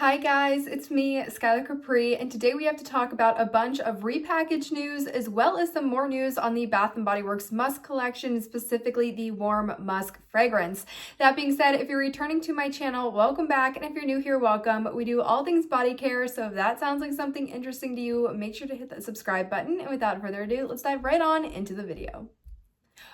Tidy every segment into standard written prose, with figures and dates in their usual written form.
Hi guys, it's me, Skylar Capri, and today we have to talk about a bunch of repackaged news as well as some more news on the Bath&Body Works Musk collection, specifically the Warm Musk fragrance. That being said, if you're returning to my channel, welcome back, and if you're new here, welcome. We do all things body care, so if that sounds like something interesting to you, make sure to hit that subscribe button, and without further ado, let's dive right on into the video.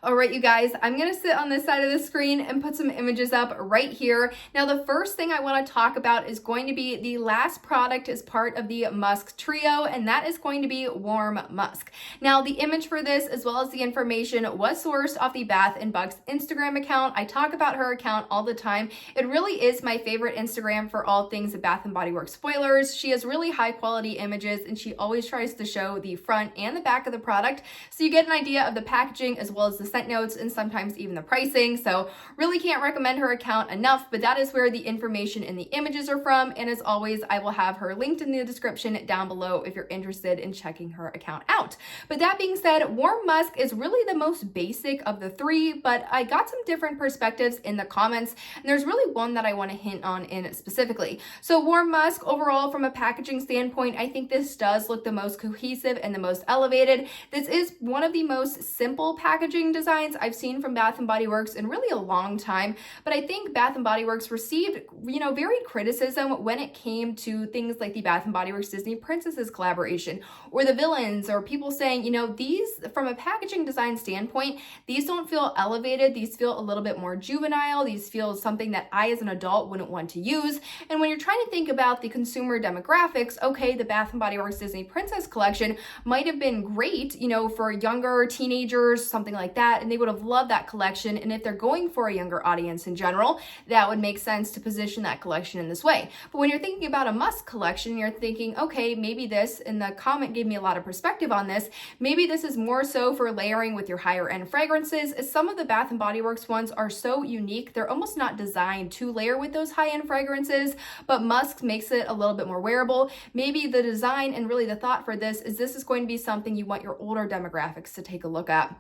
All right, you guys, I'm going to sit on this side of the screen and put some images up right here. Now, the first thing I want to talk about is going to be the last product as part of the Musk trio, and that is going to be Warm Musk. Now, the image for this, as well as the information, was sourced off the Bath.and.Buxx Instagram account. I talk about her account all the time. It really is my favorite Instagram for all things Bath & Body Works spoilers. She has really high quality images, and she always tries to show the front and the back of the product, so you get an idea of the packaging as well as the scent notes and sometimes even the pricing. So really can't recommend her account enough, but that is where the information and the images are from. And as always, I will have her linked in the description down below if you're interested in checking her account out. But that being said, Warm Musk is really the most basic of the three, but I got some different perspectives in the comments, and there's really one that I want to hint on in specifically. So Warm Musk, overall, from a packaging standpoint, I think this does look the most cohesive and the most elevated. This is one of the most simple packaging designs I've seen from Bath & Body Works in really a long time, but I think Bath & Body Works received, very criticism when it came to things like the Bath & Body Works Disney Princesses collaboration, or the villains, or people saying, these, from a packaging design standpoint, these don't feel elevated, these feel a little bit more juvenile, these feel something that I as an adult wouldn't want to use. And when you're trying to think about the consumer demographics, okay, the Bath & Body Works Disney Princess collection might have been great, for younger teenagers, something like that, and they would have loved that collection. And if they're going for a younger audience in general, that would make sense to position that collection in this way. But when you're thinking about a Musk collection, you're thinking, okay, maybe this, and the comment gave me a lot of perspective on this, maybe this is more so for layering with your higher end fragrances, as some of the Bath & Body Works ones are so unique, they're almost not designed to layer with those high end fragrances, but Musk makes it a little bit more wearable. Maybe the design and really the thought for this is going to be something you want your older demographics to take a look at.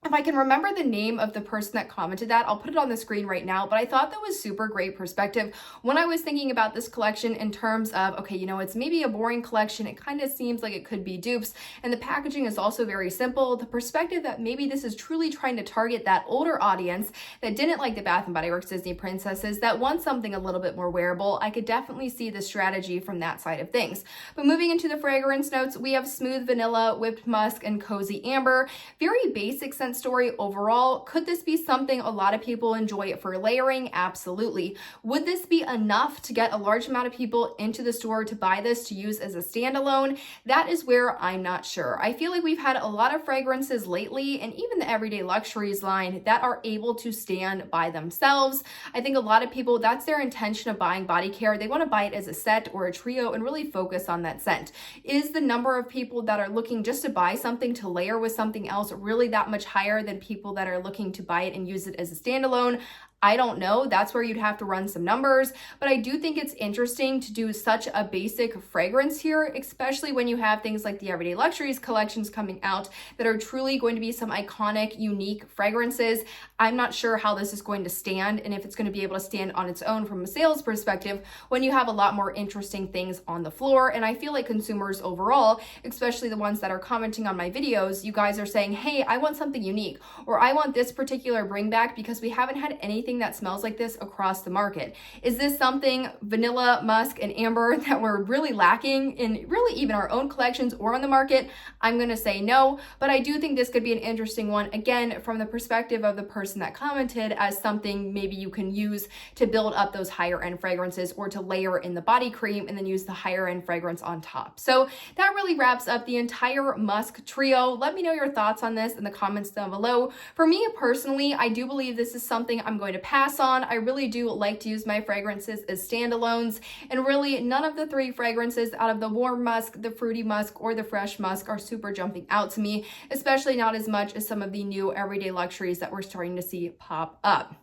If I can remember the name of the person that commented that, I'll put it on the screen right now, but I thought that was super great perspective when I was thinking about this collection in terms of, okay, it's maybe a boring collection. It kind of seems like it could be dupes, and the packaging is also very simple. The perspective that maybe this is truly trying to target that older audience that didn't like the Bath & Body Works Disney Princesses, that wants something a little bit more wearable. I could definitely see the strategy from that side of things. But moving into the fragrance notes, we have smooth vanilla, whipped musk, and cozy amber. Very basic scent story overall. Could this be something a lot of people enjoy for layering? Absolutely. Would this be enough to get a large amount of people into the store to buy this to use as a standalone? That is where I'm not sure. I feel like we've had a lot of fragrances lately, and even the Everyday Luxuries line, that are able to stand by themselves. I think a lot of people, that's their intention of buying body care. They want to buy it as a set or a trio and really focus on that scent. Is the number of people that are looking just to buy something to layer with something else really that much higher than people that are looking to buy it and use it as a standalone? I don't know. That's where you'd have to run some numbers, but I do think it's interesting to do such a basic fragrance here, especially when you have things like the Everyday Luxuries collections coming out that are truly going to be some iconic, unique fragrances. I'm not sure how this is going to stand and if it's going to be able to stand on its own from a sales perspective when you have a lot more interesting things on the floor. And I feel like consumers overall, especially the ones that are commenting on my videos, you guys are saying, hey, I want something unique, or I want this particular bring back because we haven't had anything that smells like this across the market. Is this something, vanilla, musk, and amber, that we're really lacking in really even our own collections or on the market? I'm going to say no, but I do think this could be an interesting one, again, from the perspective of the person that commented, as something maybe you can use to build up those higher end fragrances or to layer in the body cream and then use the higher end fragrance on top. So that really wraps up the entire Musk trio. Let me know your thoughts on this in the comments down below. For me personally, I do believe this is something I'm going to pass on. I really do like to use my fragrances as standalones, and really none of the three fragrances out of the warm musk, the fruity musk, or the fresh musk are super jumping out to me, especially not as much as some of the new Everyday Luxuries that we're starting to see pop up.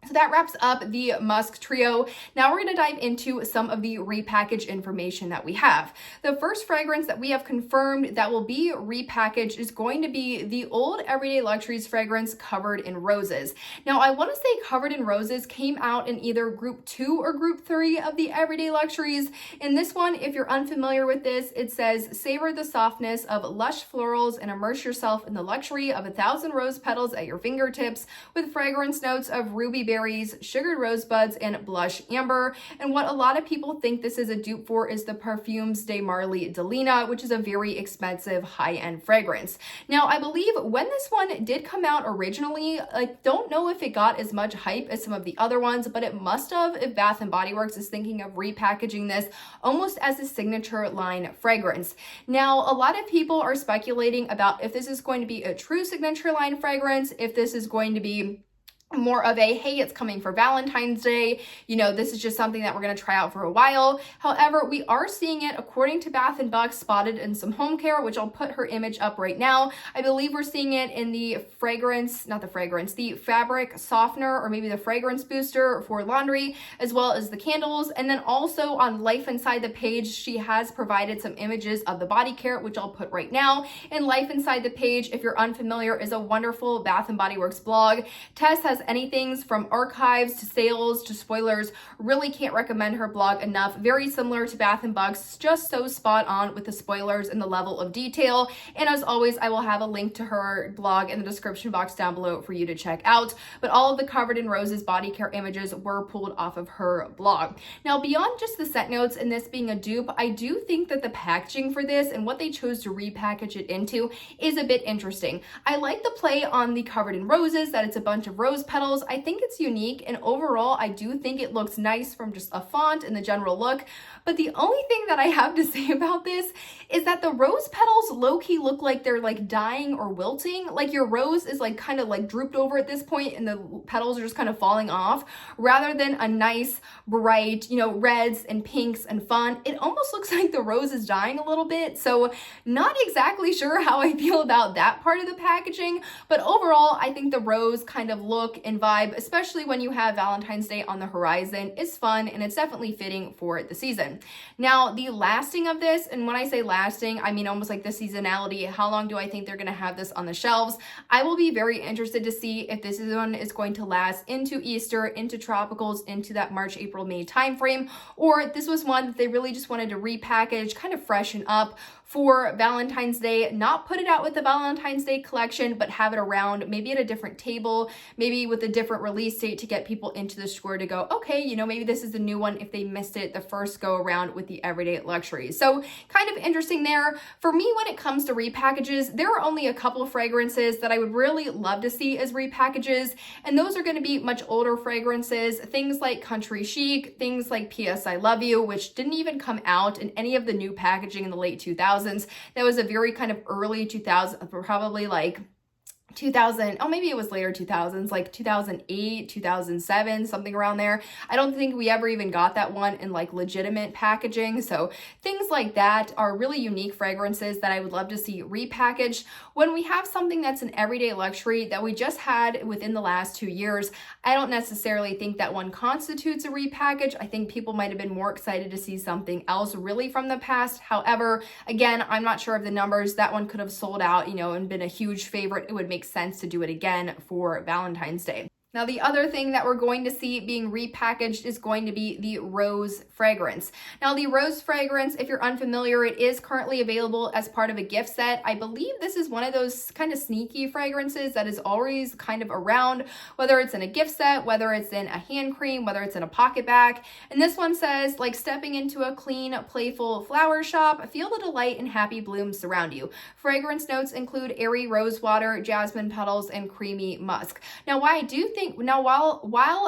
So that wraps up the Musk trio. Now we're going to dive into some of the repackage information that we have. The first fragrance that we have confirmed that will be repackaged is going to be the old Everyday Luxuries fragrance Covered in Roses. Now I want to say Covered in Roses came out in either group 2 or group 3 of the Everyday Luxuries. In this one, if you're unfamiliar with this, it says savor the softness of lush florals and immerse yourself in the luxury of 1,000 rose petals at your fingertips with fragrance notes of ruby berries, sugared rosebuds, and blush amber. And what a lot of people think this is a dupe for is the Parfums de Marly Delina, which is a very expensive high-end fragrance. Now, I believe when this one did come out originally, I don't know if it got as much hype as some of the other ones, but it must have if Bath and Body Works is thinking of repackaging this almost as a signature line fragrance. Now, a lot of people are speculating about if this is going to be a true signature line fragrance, if this is going to be more of a, hey, it's coming for Valentine's Day, you know, this is just something that we're going to try out for a while. However, we are seeing it, according to Bath.and.Buxx, spotted in some home care, which I'll put her image up right now. I believe we're seeing it in the fragrance, not the fragrance, the fabric softener, or maybe the fragrance booster for laundry, as well as the candles. And then also on Lifeinsidethepage, she has provided some images of the body care, which I'll put right now. And Lifeinsidethepage, if you're unfamiliar, is a wonderful Bath and Body Works blog. Tess has anything from archives to sales to spoilers. Really can't recommend her blog enough. Very similar to Bath&Buxx, just so spot on with the spoilers and the level of detail. And as always, I will have a link to her blog in the description box down below for you to check out. But all of the Covered in Roses body care images were pulled off of her blog. Now, beyond just the scent notes and this being a dupe, I do think that the packaging for this and what they chose to repackage it into is a bit interesting. I like the play on the Covered in Roses, that it's a bunch of rose petals. I think it's unique, and overall I do think it looks nice from just a font and the general look. But the only thing that I have to say about this is that the rose petals low-key look like they're like dying or wilting. Like your rose is like kind of like drooped over at this point and the petals are just kind of falling off, rather than a nice bright, you know, reds and pinks and fun. It almost looks like the rose is dying a little bit. So not exactly sure how I feel about that part of the packaging, but overall I think the rose kind of look and vibe, especially when you have Valentine's Day on the horizon, is fun, and it's definitely fitting for the season. Now, the lasting of this, and when I say lasting, I mean almost like the seasonality, how long do I think they're going to have this on the shelves? I will be very interested to see if this one is going to last into Easter, into tropicals, into that March, April, May timeframe, or if this was one that they really just wanted to repackage, kind of freshen up for Valentine's Day, not put it out with the Valentine's Day collection, but have it around maybe at a different table, maybe with a different release date to get people into the store to go, okay, you know, maybe this is the new one if they missed it the first go around with the Everyday Luxuries. So kind of interesting there. For me, when it comes to repackages, there are only a couple of fragrances that I would really love to see as repackages, and those are going to be much older fragrances, things like Country Chic, things like P.S. I Love You, which didn't even come out in any of the new packaging in the late 2000s. That was a very kind of early 2000s, probably like 2000, oh, maybe it was later 2000s, like 2008, 2007, something around there. I don't think we ever even got that one in like legitimate packaging. So things like that are really unique fragrances that I would love to see repackaged. When we have something that's an everyday luxury that we just had within the last 2 years, I don't necessarily think that one constitutes a repackage. I think people might have been more excited to see something else really from the past. However, again, I'm not sure of the numbers. That one could have sold out, you know, and been a huge favorite. It would make sense to do it again for Valentine's Day. Now, the other thing that we're going to see being repackaged is going to be the rose fragrance. Now, the rose fragrance, if you're unfamiliar, it is currently available as part of a gift set. I believe this is one of those kind of sneaky fragrances that is always kind of around, whether it's in a gift set, whether it's in a hand cream, whether it's in a pocket bag. And this one says, like stepping into a clean, playful flower shop, feel the delight and happy blooms surround you. Fragrance notes include airy rose water, jasmine petals, and creamy musk. Now, while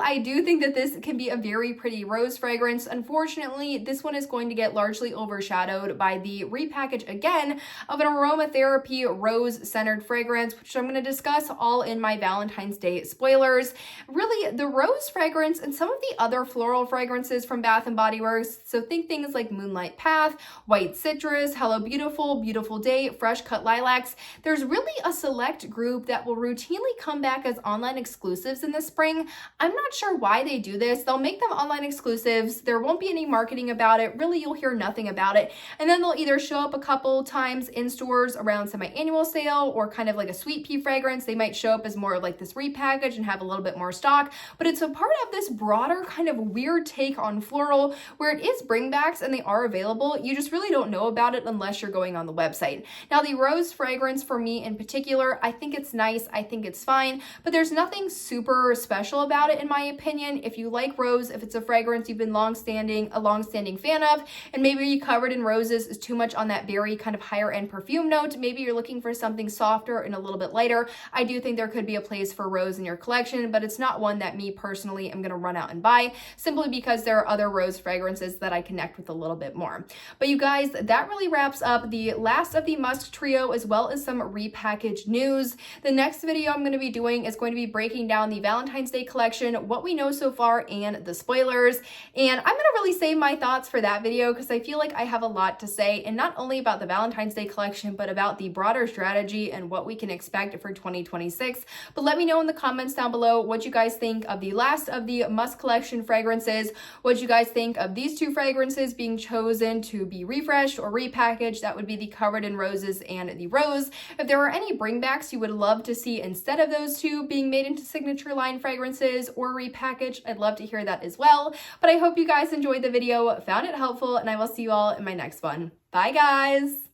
I do think that this can be a very pretty rose fragrance, unfortunately, this one is going to get largely overshadowed by the repackage again of an aromatherapy rose-centered fragrance, which I'm going to discuss all in my Valentine's Day spoilers. Really, the rose fragrance and some of the other floral fragrances from Bath and Body Works, so think things like Moonlight Path, White Citrus, Hello Beautiful, Beautiful Day, Fresh Cut Lilacs. There's really a select group that will routinely come back as online exclusives in the spring. I'm not sure why they do this. They'll make them online exclusives. There won't be any marketing about it. Really, you'll hear nothing about it. And then they'll either show up a couple times in stores around semi-annual sale or kind of like a sweet pea fragrance. They might show up as more of like this repackage and have a little bit more stock, but it's a part of this broader kind of weird take on floral where it is bringbacks and they are available. You just really don't know about it unless you're going on the website. Now, the rose fragrance for me in particular, I think it's nice. I think it's fine, but there's nothing super special about it in my opinion. If you like rose, if it's a fragrance you've been a long-standing fan of, and maybe Covered in Roses is too much on that berry kind of higher end perfume note, maybe you're looking for something softer and a little bit lighter, I do think there could be a place for rose in your collection, but it's not one that me personally am going to run out and buy simply because there are other rose fragrances that I connect with a little bit more. But you guys, that really wraps up the last of the Musk trio as well as some repackaged news. The next video I'm going to be doing is going to be breaking down the Valentine's Day collection, what we know so far, and the spoilers. And I'm going to really save my thoughts for that video because I feel like I have a lot to say, and not only about the Valentine's Day collection, but about the broader strategy and what we can expect for 2026. But let me know in the comments down below what you guys think of the last of the Musk collection fragrances, what you guys think of these two fragrances being chosen to be refreshed or repackaged. That would be the Covered in Roses and the Rose. If there are any bringbacks you would love to see instead of those two being made into signature line fragrances or repackaged, I'd love to hear that as well. But I hope you guys enjoyed the video, found it helpful, and I will see you all in my next one. Bye guys!